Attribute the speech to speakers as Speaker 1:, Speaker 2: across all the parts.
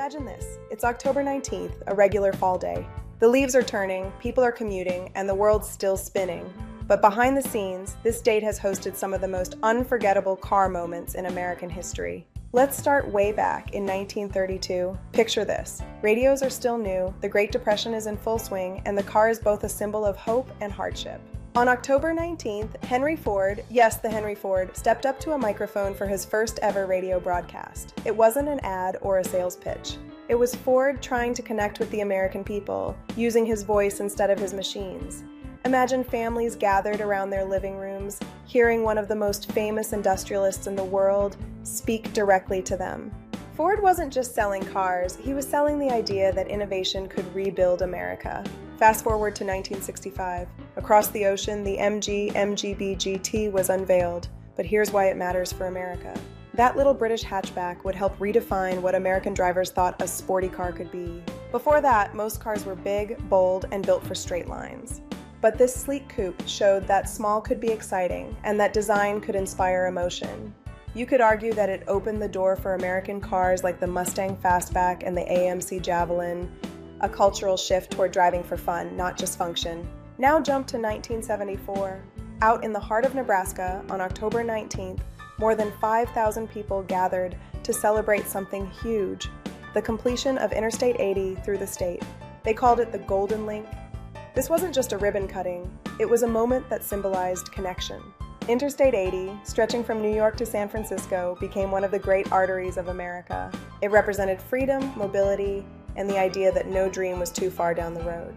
Speaker 1: Imagine this. It's October 19th, a regular fall day. The leaves are turning, people are commuting, and the world's still spinning. But behind the scenes, this date has hosted some of the most unforgettable car moments in American history. Let's start way back in 1932. Picture this. Radios are still new, the Great Depression is in full swing, and the car is both a symbol of hope and hardship. On October 19th, Henry Ford, yes, the Henry Ford, stepped up to a microphone for his first ever radio broadcast. It wasn't an ad or a sales pitch. It was Ford trying to connect with the American people, using his voice instead of his machines. Imagine families gathered around their living rooms, hearing one of the most famous industrialists in the world speak directly to them. Ford wasn't just selling cars, he was selling the idea that innovation could rebuild America. Fast forward to 1965. Across the ocean, the MG GT was unveiled, but here's why it matters for America. That little British hatchback would help redefine what American drivers thought a sporty car could be. Before that, most cars were big, bold, and built for straight lines. But this sleek coupe showed that small could be exciting, and that design could inspire emotion. You could argue that it opened the door for American cars like the Mustang Fastback and the AMC Javelin, a cultural shift toward driving for fun, not just function. Now jump to 1974. Out in the heart of Nebraska, on October 19th, more than 5,000 people gathered to celebrate something huge, the completion of Interstate 80 through the state. They called it the Golden Link. This wasn't just a ribbon cutting, it was a moment that symbolized connection. Interstate 80, stretching from New York to San Francisco, became one of the great arteries of America. It represented freedom, mobility, and the idea that no dream was too far down the road.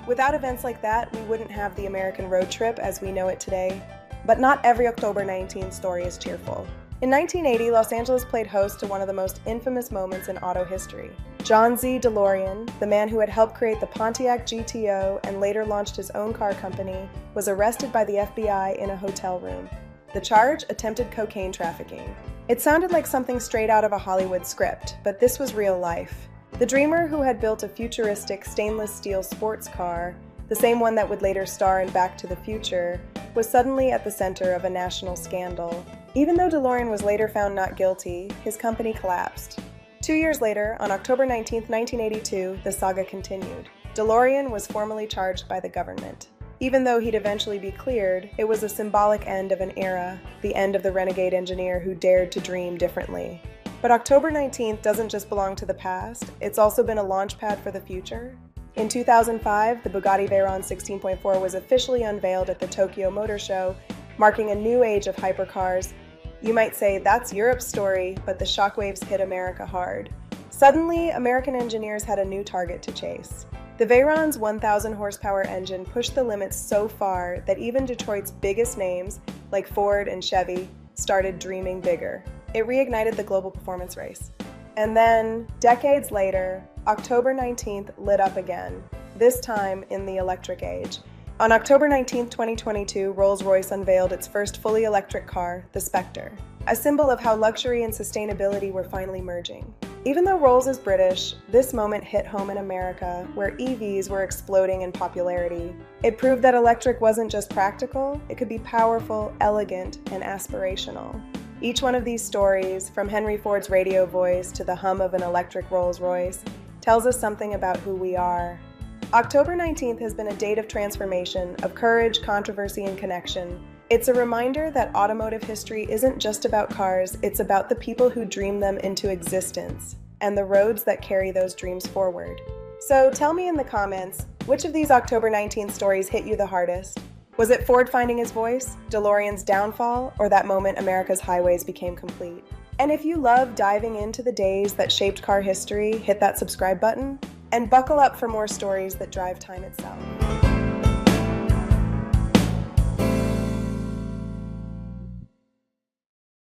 Speaker 1: Without events like that, we wouldn't have the American road trip as we know it today. But not every October 19th story is cheerful. In 1980, Los Angeles played host to one of the most infamous moments in auto history. John DeLorean, the man who had helped create the Pontiac GTO and later launched his own car company, was arrested by the FBI in a hotel room. The charge? Attempted cocaine trafficking. It sounded like something straight out of a Hollywood script, but this was real life. The dreamer who had built a futuristic stainless steel sports car, the same one that would later star in Back to the Future, was suddenly at the center of a national scandal. Even though DeLorean was later found not guilty, his company collapsed. 2 years later, on October 19, 1982, the saga continued. DeLorean was formally charged by the government. Even though he'd eventually be cleared, it was a symbolic end of an era, the end of the renegade engineer who dared to dream differently. But October 19th doesn't just belong to the past, it's also been a launch pad for the future. In 2005, the Bugatti Veyron 16.4 was officially unveiled at the Tokyo Motor Show, marking a new age of hypercars. You might say that's Europe's story, but the shockwaves hit America hard. Suddenly, American engineers had a new target to chase. The Veyron's 1,000 horsepower engine pushed the limits so far that even Detroit's biggest names, like Ford and Chevy, started dreaming bigger. It reignited the global performance race. And then, decades later, October 19th lit up again, this time in the electric age. On October 19, 2022, Rolls-Royce unveiled its first fully electric car, the Spectre, a symbol of how luxury and sustainability were finally merging. Even though Rolls is British, this moment hit home in America, where EVs were exploding in popularity. It proved that electric wasn't just practical, it could be powerful, elegant, and aspirational. Each one of these stories, from Henry Ford's radio voice to the hum of an electric Rolls-Royce, tells us something about who we are. October 19th has been a date of transformation, of courage, controversy, and connection. It's a reminder that automotive history isn't just about cars, it's about the people who dream them into existence, and the roads that carry those dreams forward. So tell me in the comments, which of these October 19th stories hit you the hardest? Was it Ford finding his voice, DeLorean's downfall, or that moment America's highways became complete? And if you love diving into the days that shaped car history, hit that subscribe button, and buckle up for more stories that drive time itself.